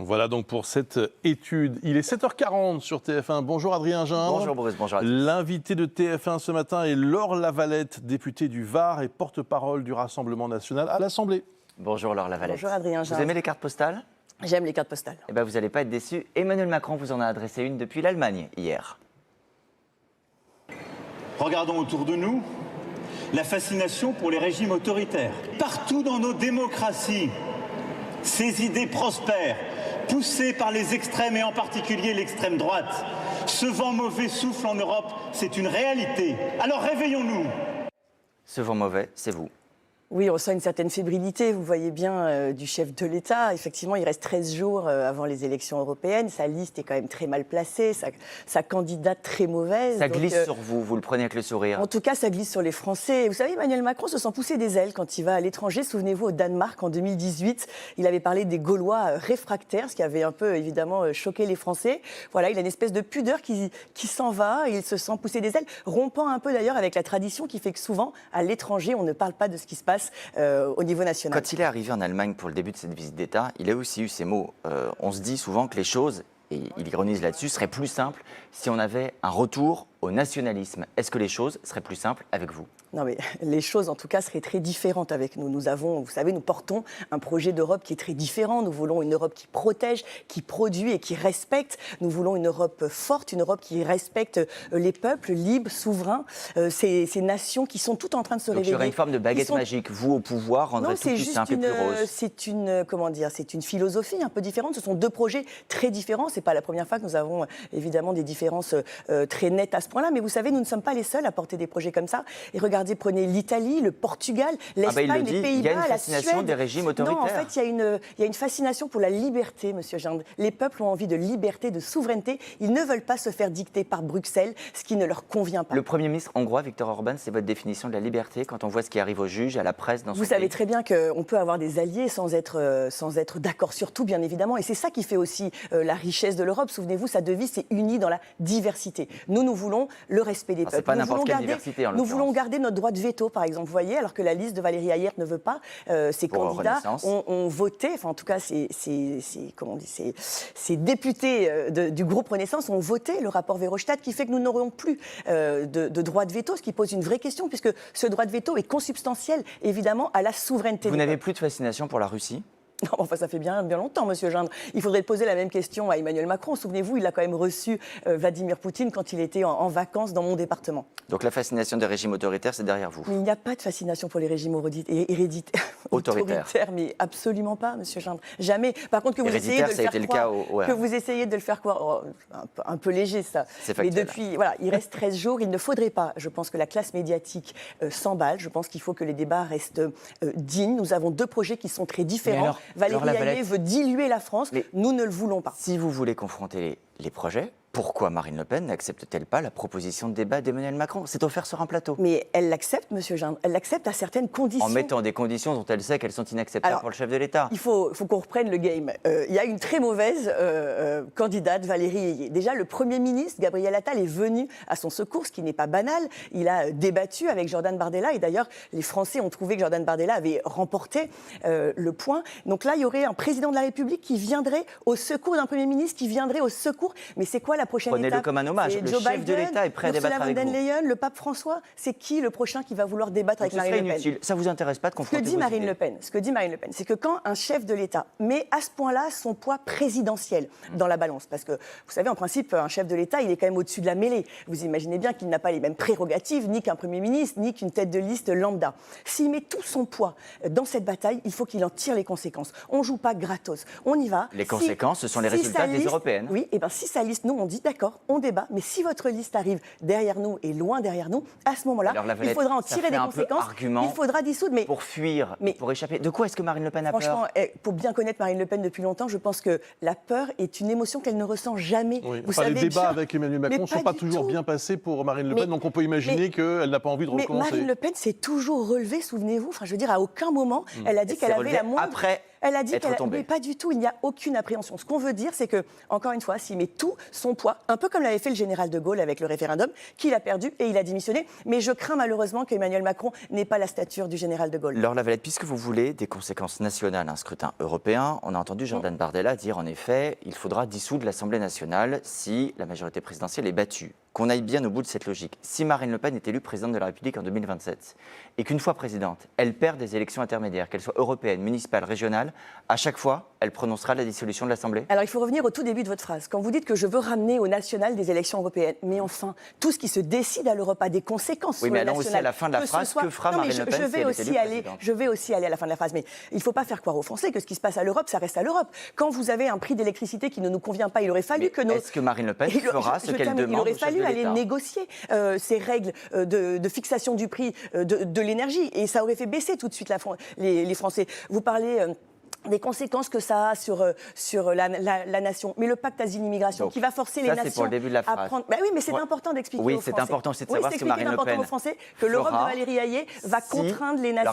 Voilà donc pour cette étude. Il est 7h40 sur TF1. Bonjour Adrien Gindre. Bonjour Boris, bonjour à tous. L'invité de TF1 ce matin est Laure Lavalette, députée du Var et porte-parole du Rassemblement national à l'Assemblée. Bonjour Laure Lavalette. Bonjour Adrien Gindre. Vous aimez les cartes postales? J'aime les cartes postales. Eh bien, vous n'allez pas être déçus. Emmanuel Macron vous en a adressé une depuis l'Allemagne hier. Regardons autour de nous la fascination pour les régimes autoritaires. Partout dans nos démocraties, ces idées prospèrent, poussées par les extrêmes et en particulier l'extrême droite. Ce vent mauvais souffle en Europe, c'est une réalité. Alors réveillons-nous. Ce vent mauvais, c'est vous. Oui, on sent une certaine fébrilité, vous voyez bien, du chef de l'État. Effectivement, il reste 13 jours avant les élections européennes. Sa liste est quand même très mal placée, sa candidate très mauvaise. Ça glisse sur vous, vous le prenez avec le sourire. En tout cas, ça glisse sur les Français. Vous savez, Emmanuel Macron se sent pousser des ailes quand il va à l'étranger. Souvenez-vous, au Danemark, en 2018, il avait parlé des Gaulois réfractaires, ce qui avait un peu, évidemment, choqué les Français. Voilà, il a une espèce de pudeur qui s'en va, il se sent pousser des ailes, rompant un peu d'ailleurs avec la tradition qui fait que souvent, à l'étranger, on ne parle pas de ce qui se passe au niveau national. Quand il est arrivé en Allemagne pour le début de cette visite d'État, il a aussi eu ces mots. On se dit souvent que les choses, et il ironise là-dessus, seraient plus simples si on avait un retour au nationalisme. Est-ce que les choses seraient plus simples avec vous ? Non, mais les choses, en tout cas, seraient très différentes avec nous. Nous avons, vous savez, nous portons un projet d'Europe qui est très différent. Nous voulons une Europe qui protège, qui produit et qui respecte. Nous voulons une Europe forte, une Europe qui respecte les peuples libres, souverains, ces nations qui sont toutes en train de se réveiller. Donc il y aurait une forme de baguette magique. Vous, au pouvoir, rendrez tout plus simple et plus rose. C'est une philosophie un peu différente. Ce sont deux projets très différents. C'est pas la première fois que nous avons évidemment des différences très nettes à ce point-là. Mais vous savez, nous ne sommes pas les seuls à porter des projets comme ça. Et regardez, prenez l'Italie, le Portugal, l'Espagne, les Pays-Bas, la Suède. Il y a une fascination des régimes autoritaires. Non, en fait, il y a une fascination pour la liberté, monsieur Gindre. Les peuples ont envie de liberté, de souveraineté. Ils ne veulent pas se faire dicter par Bruxelles ce qui ne leur convient pas. Le Premier ministre hongrois, Viktor Orban, c'est votre définition de la liberté quand on voit ce qui arrive aux juges, à la presse dans son pays. Vous savez très bien qu'on peut avoir des alliés sans être d'accord sur tout, bien évidemment. Et c'est ça qui fait aussi la richesse de l'Europe. Souvenez-vous, sa devise, c'est unie dans la diversité. Nous voulons le respect des peuples. C'est pas n'importe quelle diversité, en Nous voulons garder notre droit de veto, par exemple, vous voyez, alors que la liste de Valérie Hayert ne veut pas. Ces candidats ont voté, enfin en tout cas, ces députés du groupe Renaissance ont voté le rapport Verhofstadt qui fait que nous n'aurons plus de droit de veto, ce qui pose une vraie question, puisque ce droit de veto est consubstantiel, évidemment, à la souveraineté. Vous n'avez plus de fascination pour la Russie ? Non, enfin, ça fait bien longtemps, monsieur Gindre. Il faudrait poser la même question à Emmanuel Macron. Souvenez-vous, il a quand même reçu Vladimir Poutine quand il était en vacances dans mon département. Donc la fascination des régimes autoritaires, c'est derrière vous. Mais il n'y a pas de fascination pour les régimes autoritaires, mais absolument pas, monsieur Gindre. Jamais. Par contre, que vous essayez de le faire croire, un peu léger ça. Mais depuis, voilà, il reste 13 jours, il ne faudrait pas. Je pense que la classe médiatique s'emballe. Je pense qu'il faut que les débats restent dignes. Nous avons deux projets qui sont très différents. Valérie Hayet veut diluer la France, nous ne le voulons pas. Si vous voulez confronter les projets, pourquoi Marine Le Pen n'accepte-t-elle pas la proposition de débat d'Emmanuel Macron ? C'est offert sur un plateau. Mais elle l'accepte, monsieur Gindre, elle l'accepte à certaines conditions. En mettant des conditions dont elle sait qu'elles sont inacceptables pour le chef de l'État. Il faut qu'on reprenne le game. Il y a une très mauvaise candidate, Valérie Hayet. Déjà, le Premier ministre, Gabriel Attal, est venu à son secours, ce qui n'est pas banal. Il a débattu avec Jordan Bardella et d'ailleurs, les Français ont trouvé que Jordan Bardella avait remporté le point. Donc là, il y aurait un président de la République qui viendrait au secours d'un Premier ministre, qui viendrait au secours. Mais c'est quoi la prochaine étape ? Prenez-le comme un hommage. Le chef de l'État est prêt à débattre avec vous. Ursula von der Leyen, le pape François, c'est qui le prochain qui va vouloir débattre avec Marine Le Pen ? Ça vous intéresse pas de confronter Ce que dit Marine Le Pen, c'est que quand un chef de l'État met à ce point-là son poids présidentiel dans la balance, parce que vous savez, en principe, un chef de l'État, il est quand même au-dessus de la mêlée. Vous imaginez bien qu'il n'a pas les mêmes prérogatives, ni qu'un Premier ministre, ni qu'une tête de liste lambda. S'il met tout son poids dans cette bataille, il faut qu'il en tire les conséquences. On ne joue pas gratos, on y va. Les conséquences, ce sont les résultats des européennes. Oui, et bien si sa liste, nous, on dit d'accord, on débat, mais si votre liste arrive derrière nous et loin derrière nous, à ce moment-là, il faudra en tirer des conséquences. Il faudra dissoudre. Mais pour fuir, pour échapper. De quoi est-ce que Marine Le Pen a peur ? Franchement, pour bien connaître Marine Le Pen depuis longtemps, je pense que la peur est une émotion qu'elle ne ressent jamais. Oui, les débats avec Emmanuel Macron ne sont pas toujours bien passés pour Marine Le Pen, donc on peut imaginer qu'elle n'a pas envie de recommencer. Mais Marine Le Pen s'est toujours relevée, souvenez-vous. Enfin, je veux dire, à aucun moment, elle a dit qu'elle avait la moindre... Elle a dit qu'elle mais pas du tout, il n'y a aucune appréhension. Ce qu'on veut dire, c'est que, encore une fois, s'il met tout son poids, un peu comme l'avait fait le général de Gaulle avec le référendum, qu'il a perdu et il a démissionné. Mais je crains malheureusement qu'Emmanuel Macron n'ait pas la stature du général de Gaulle. Laure Lavalette, puisque vous voulez des conséquences nationales à un scrutin européen, on a entendu Jordan Bardella dire en effet il faudra dissoudre l'Assemblée nationale si la majorité présidentielle est battue. Qu'on aille bien au bout de cette logique. Si Marine Le Pen est élue présidente de la République en 2027 et qu'une fois présidente, elle perd des élections intermédiaires, qu'elles soient européennes, municipales, régionales, à chaque fois, elle prononcera la dissolution de l'Assemblée? Alors il faut revenir au tout début de votre phrase. Quand vous dites que je veux ramener au national des élections européennes, mais enfin, tout ce qui se décide à l'Europe a des conséquences sur le national. Oui, mais allons aussi à la fin de la phrase, que fera Marine Le Pen si elle est élue présidente? Je vais aussi aller à la fin de la phrase, mais il ne faut pas faire croire aux Français que ce qui se passe à l'Europe, ça reste à l'Europe. Quand vous avez un prix d'électricité qui ne nous convient pas, il aurait fallu que nos... Est-ce que Marine Le Pen fera ce qu'elle demande? Il aurait fallu aller négocier ces règles de fixation du prix de l'énergie, et ça aurait fait baisser tout de suite les Français. Vous parlez... des conséquences que ça a sur la nation. Mais le pacte asile-immigration qui va forcer les nations pour le début de la phrase. à prendre... Bah oui, mais c'est important d'expliquer aux Français. Oui, c'est important aussi de savoir ce que Marine Le Pen aux Français que l'Europe de Valérie Hayé va contraindre les nations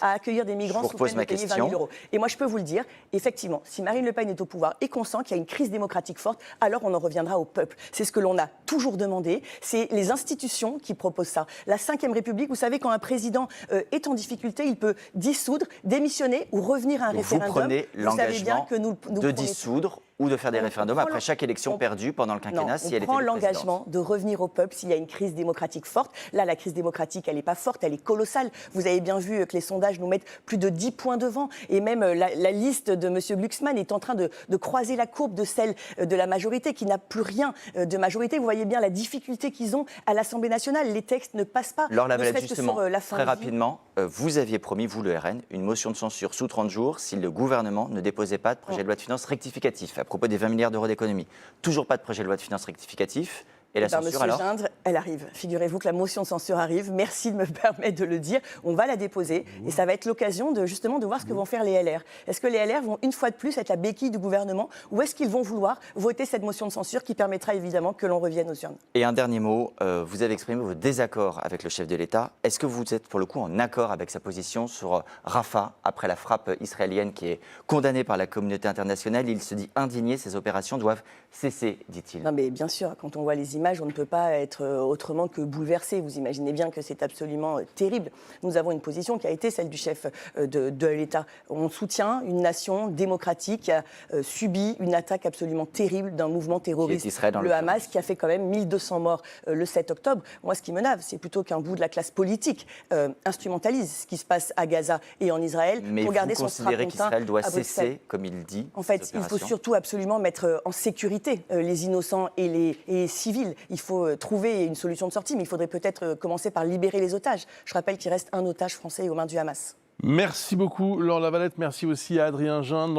à accueillir des migrants sous peine de payer 20 000 €. Et moi, je peux vous le dire, effectivement, si Marine Le Pen est au pouvoir et qu'on sent qu'il y a une crise démocratique forte, alors on en reviendra au peuple. C'est ce que l'on a toujours demandé. C'est les institutions qui proposent ça. La Ve République, vous savez, quand un président est en difficulté, il peut dissoudre, démissionner ou revenir à un référendum. Vous prenez l'engagement de dissoudre ou de faire des référendums après chaque élection perdue pendant le quinquennat si elle était présidente. On prend l'engagement de revenir au peuple s'il y a une crise démocratique forte. Là, la crise démocratique, elle n'est pas forte, elle est colossale. Vous avez bien vu que les sondages nous mettent plus de 10 points devant. Et même la liste de M. Glucksmann est en train de croiser la courbe de celle de la majorité, qui n'a plus rien de majorité. Vous voyez bien la difficulté qu'ils ont à l'Assemblée nationale. Les textes ne passent pas. Laure Lavalette, justement, très rapidement, vous aviez promis, vous le RN, une motion de censure sous 30 jours si le gouvernement ne déposait pas de projet de loi de finances rectificatif à propos des 20 milliards d'euros d'économies. Toujours pas de projet de loi de finances rectificatif. Et la censure, alors ? Monsieur Gindre, elle arrive. Figurez-vous que la motion de censure arrive. Merci de me permettre de le dire. On va la déposer et ça va être l'occasion justement de voir ce que vont faire les LR. Est-ce que les LR vont une fois de plus être la béquille du gouvernement ou est-ce qu'ils vont vouloir voter cette motion de censure qui permettra évidemment que l'on revienne aux urnes? Et un dernier mot, vous avez exprimé vos désaccords avec le chef de l'État. Est-ce que vous êtes pour le coup en accord avec sa position sur Rafah après la frappe israélienne qui est condamnée par la communauté internationale? Il se dit indigné, ces opérations doivent cesser, dit-il. Non mais bien sûr, quand on voit les images, on ne peut pas être autrement que bouleversé. Vous imaginez bien que c'est absolument terrible. Nous avons une position qui a été celle du chef de l'État. On soutient une nation démocratique qui a subi une attaque absolument terrible d'un mouvement terroriste, le Hamas, qui a fait quand même 1200 morts le 7 octobre. Moi, ce qui me nave, c'est plutôt qu'un bout de la classe politique instrumentalise ce qui se passe à Gaza et en Israël pour garder son strapontin. Mais vous considérez qu'Israël doit cesser, comme il dit? En fait, il faut surtout absolument mettre en sécurité les innocents et les civils. Il faut trouver une solution de sortie, mais il faudrait peut-être commencer par libérer les otages. Je rappelle qu'il reste un otage français aux mains du Hamas. Merci beaucoup, Laure Lavalette. Merci aussi à Adrien Gindre.